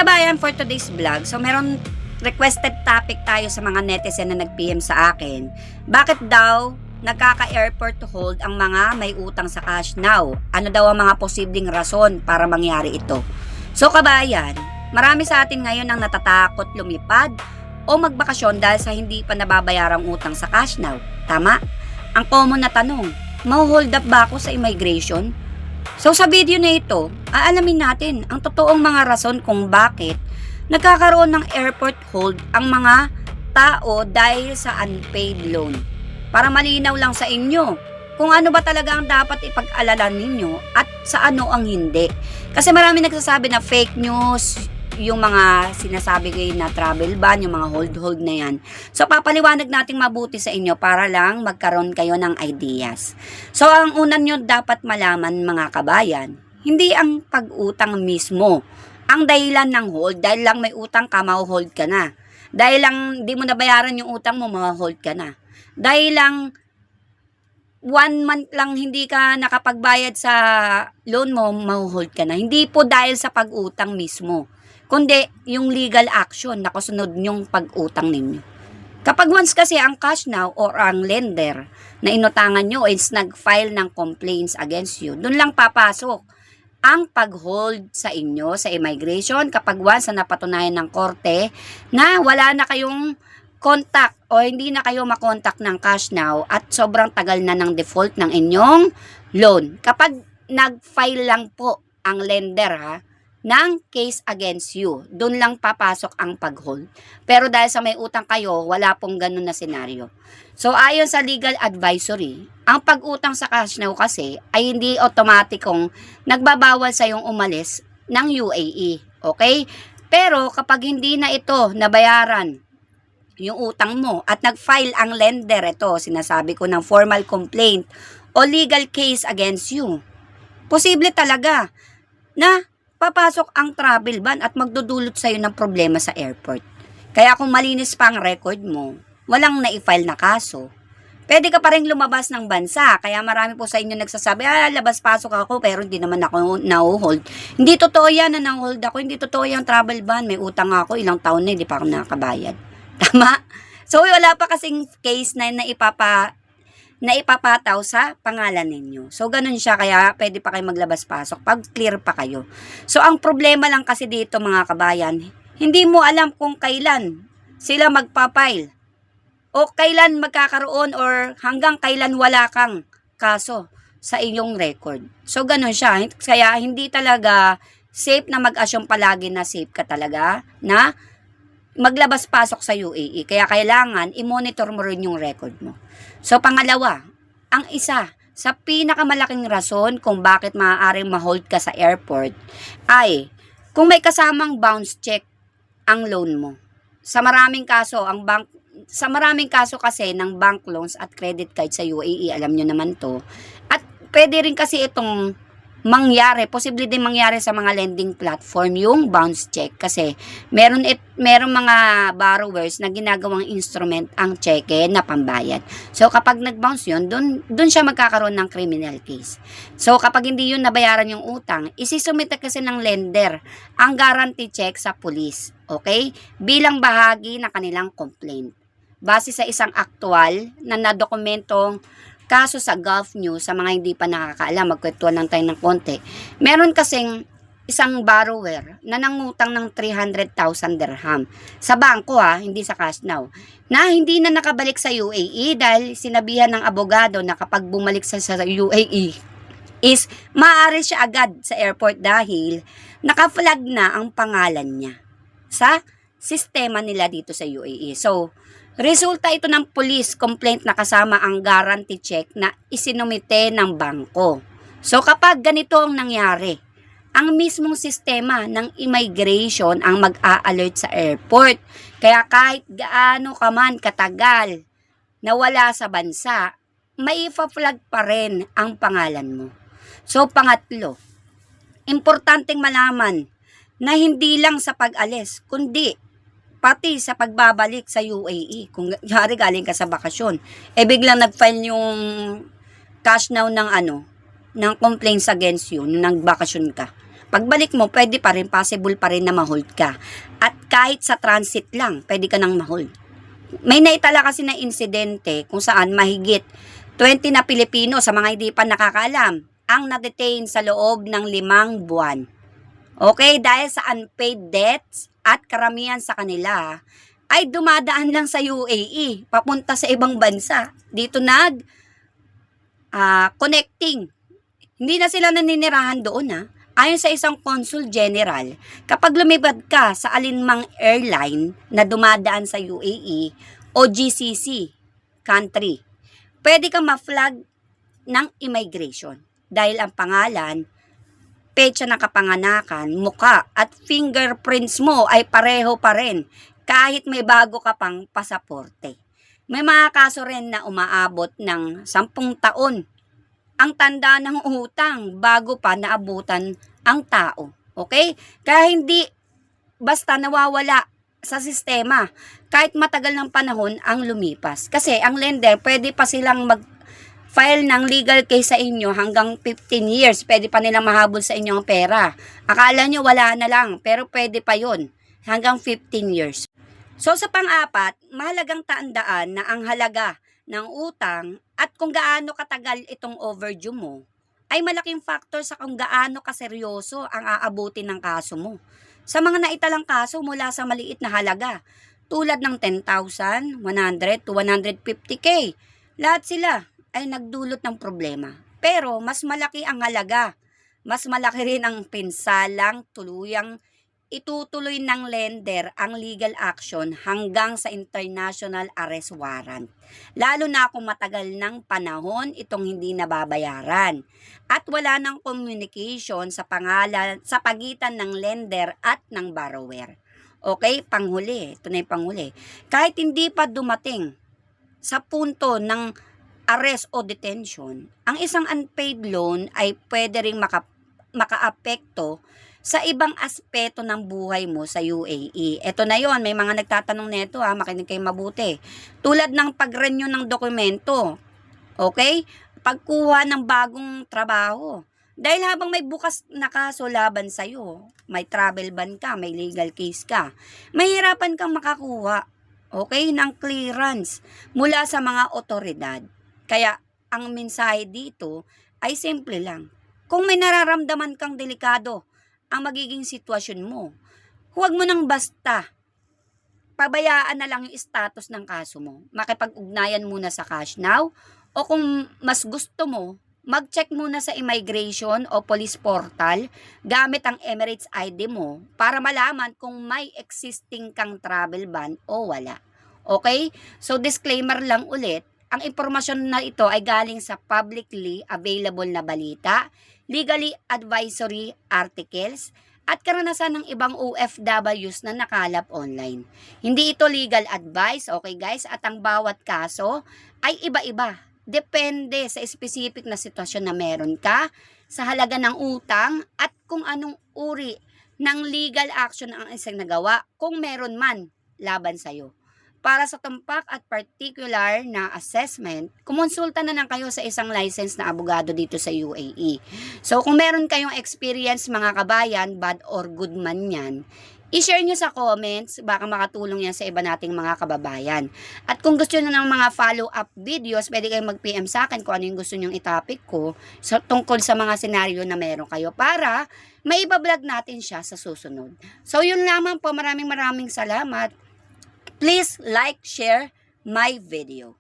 kabayan, for today's vlog, so meron requested topic tayo sa mga netizen na nag-PM sa akin. Bakit daw nagkaka-airport hold ang mga may utang sa cash now? Ano daw ang mga posibleng rason para mangyari ito? So kabayan, marami sa atin ngayon ang natatakot lumipad o magbakasyon dahil sa hindi pa nababayarang utang sa cash now. Tama? Ang common na tanong, mau-hold up ba ako sa immigration? So sa video na ito, aalamin natin ang totoong mga rason kung bakit nagkakaroon ng airport hold ang mga tao dahil sa unpaid loan. Para malinaw lang sa inyo kung ano ba talaga ang dapat ipag-alala ninyo at sa ano ang hindi. Kasi marami nagsasabi na fake news, yung mga sinasabi kayo na travel ban, yung mga hold na yan. So papaliwanag natin mabuti sa inyo para lang magkaroon kayo ng ideas. So ang una nyo dapat malaman mga kabayan, hindi ang pag-utang mismo ang dahilan ng hold. Dahil lang may utang ka, ma-hold ka na. Dahil lang di mo nabayaran yung utang mo, ma-hold ka na. Dahil lang 1 month lang hindi ka nakapagbayad sa loan mo, ma-hold ka na. Hindi po dahil sa pag-utang mismo, kundi yung legal action na kasunod yung pag-utang ninyo. Kapag once kasi ang cash now or ang lender na inutangan nyo is nag-file ng complaints against you, dun lang papasok ang pag-hold sa inyo sa immigration kapag once na napatunayan ng korte na wala na kayong contact o hindi na kayo makontak ng cash now at sobrang tagal na ng default ng inyong loan. Kapag nag-file lang po ang lender ng case against you, doon lang papasok ang pag-hold. Pero dahil sa may utang kayo, wala pong ganun na senaryo. So ayon sa legal advisory, ang pag-utang sa cash now kasi ay hindi automatikong nagbabawal sa yung umalis ng UAE. Okay? Pero kapag hindi na ito nabayaran yung utang mo at nag-file ang lender, ito sinasabi ko ng formal complaint o legal case against you, posible talaga na papasok ang travel ban at magdudulot sa'yo ng problema sa airport. Kaya kung malinis pa ang record mo, walang na-file na kaso, pwede ka pa rin lumabas ng bansa. Kaya marami po sa inyo nagsasabi, labas-pasok ako pero hindi naman ako na-hold. Hindi totoo yan na na-hold ako. Hindi totoo yung travel ban. May utang ako, ilang taon na, hindi pa ako nakakabayad. Tama? So wala pa kasing case na ipapataw sa pangalan ninyo. So, ganun siya, kaya pwede pa kayo maglabas-pasok pag clear pa kayo. So, ang problema lang kasi dito mga kabayan, hindi mo alam kung kailan sila magpapile o kailan magkakaroon or hanggang kailan wala kang kaso sa iyong record. So, ganun siya. Kaya, hindi talaga safe na mag-assume palagi na safe ka talaga na maglabas-pasok sa UAE. Kaya kailangan i-monitor mo rin yung record mo. So pangalawa, ang isa sa pinakamalaking rason kung bakit maaaring ma-hold ka sa airport ay kung may kasamang bounce check ang loan mo. Sa maraming kaso kasi ng bank loans at credit card sa UAE, alam nyo naman to. At pwede rin kasi itong posible din mangyari sa mga lending platform yung bounce check kasi meron mga borrowers na ginagawang instrument ang cheque na pambayad. So kapag nag-bounce yun, dun siya magkakaroon ng criminal case. So kapag hindi yun nabayaran yung utang, isisumite kasi ng lender ang guarantee check sa police, okay? Bilang bahagi ng kanilang complaint. Base sa isang aktual na nadokumentong kaso sa Gulf News, sa mga hindi pa nakakaalam, magkwentuhan lang tayo ng konti. Meron kasing isang borrower na nangutang ng 300,000 dirham sa bangko hindi sa cash now, na hindi na nakabalik sa UAE dahil sinabihan ng abogado na kapag bumalik sa UAE is maaari siya agad sa airport dahil naka-flag na ang pangalan niya sa sistema nila dito sa UAE. So, resulta ito ng police complaint na kasama ang guarantee check na isinumite ng bangko. So kapag ganito ang nangyari, ang mismong sistema ng immigration ang mag-a-alert sa airport. Kaya kahit gaano ka man katagal na wala sa bansa, may ipa-flag pa rin ang pangalan mo. So pangatlo, importanteng malaman na hindi lang sa pag-alis, kundi pati sa pagbabalik sa UAE. Kung galing ka sa bakasyon, biglang nag-file yung cash now ng complaints against you nung nagbakasyon ka. Pagbalik mo, pwede pa rin, possible pa rin na ma-hold ka. At kahit sa transit lang, pwede ka nang ma-hold. May naitala kasi na insidente kung saan mahigit 20 na Pilipino, sa mga hindi pa nakakaalam, ang na-detain sa loob ng 5 buwan. Okay, dahil sa unpaid debts at karamihan sa kanila ay dumadaan lang sa UAE, papunta sa ibang bansa. Dito connecting. Hindi na sila naninirahan doon. Ayon sa isang consul general, kapag lumipad ka sa alinmang airline na dumadaan sa UAE o GCC country, pwede kang ma-flag ng immigration dahil ang pangalan, petsa ng kapanganakan, muka at fingerprints mo ay pareho pa rin kahit may bago ka pang pasaporte. May mga kaso rin na umaabot ng 10 taon ang tanda ng utang bago pa naabutan ang tao. Okay? Kaya hindi basta nawawala sa sistema kahit matagal ng panahon ang lumipas. Kasi ang lender, pwede pa silang mag-file ng legal case sa inyo hanggang 15 years. Pwede pa nilang mahabol sa inyo ang pera. Akala nyo wala na lang, pero pwede pa yun hanggang 15 years. So sa pang-apat, mahalagang tandaan na ang halaga ng utang at kung gaano katagal itong overdue mo ay malaking factor sa kung gaano kaseryoso ang aabutin ng kaso mo. Sa mga naitalang kaso mula sa maliit na halaga, tulad ng 10,000, 100 to 150k, lahat sila ay nagdulot ng problema. Pero mas malaki ang halaga, mas malaki rin ang pinsalang tuluyang itutuloy ng lender ang legal action hanggang sa international arrest warrant. Lalo na kung matagal ng panahon itong hindi nababayaran at wala ng communication sa pagitan ng lender at ng borrower. Okay, panghuli. Ito na yung panghuli. Kahit hindi pa dumating sa punto ng arrest o detention, ang isang unpaid loan ay pwede ring makaapekto sa ibang aspeto ng buhay mo sa UAE. Ito na yon, may mga nagtatanong nito makinig kayo mabuti. Tulad ng pag-renew ng dokumento, okay? Pagkuha ng bagong trabaho. Dahil habang may bukas na kaso laban sa'yo, may travel ban ka, may legal case ka, mahirapan kang makakuha, okay, ng clearance mula sa mga otoridad. Kaya, ang mensahe dito ay simple lang. Kung may nararamdaman kang delikado ang magiging sitwasyon mo, huwag mo nang basta pabayaan na lang yung status ng kaso mo. Makipag-ugnayan muna sa Cash Now o kung mas gusto mo, mag-check muna sa immigration o police portal gamit ang Emirates ID mo para malaman kung may existing kang travel ban o wala. Okay? So disclaimer lang ulit, ang impormasyon na ito ay galing sa publicly available na balita, legally advisory articles, at karanasan ng ibang OFWs na nakalap online. Hindi ito legal advice, okay guys? At ang bawat kaso ay iba-iba. Depende sa specific na sitwasyon na meron ka, sa halaga ng utang, at kung anong uri ng legal action ang isang nagawa, kung meron man laban sa'yo. Para sa tumpak at particular na assessment, kumonsulta na lang kayo sa isang licensed na abogado dito sa UAE. So kung meron kayong experience mga kabayan, bad or good man yan, i-share nyo sa comments, baka makatulong yan sa iba nating mga kababayan. At kung gusto nyo ng mga follow-up videos, pwede kayong mag-PM sa akin kung ano yung gusto nyong itopic ko tungkol sa mga senaryo na meron kayo para may iba-vlog natin siya sa susunod. So yun lamang po, maraming salamat. Please like, share my video.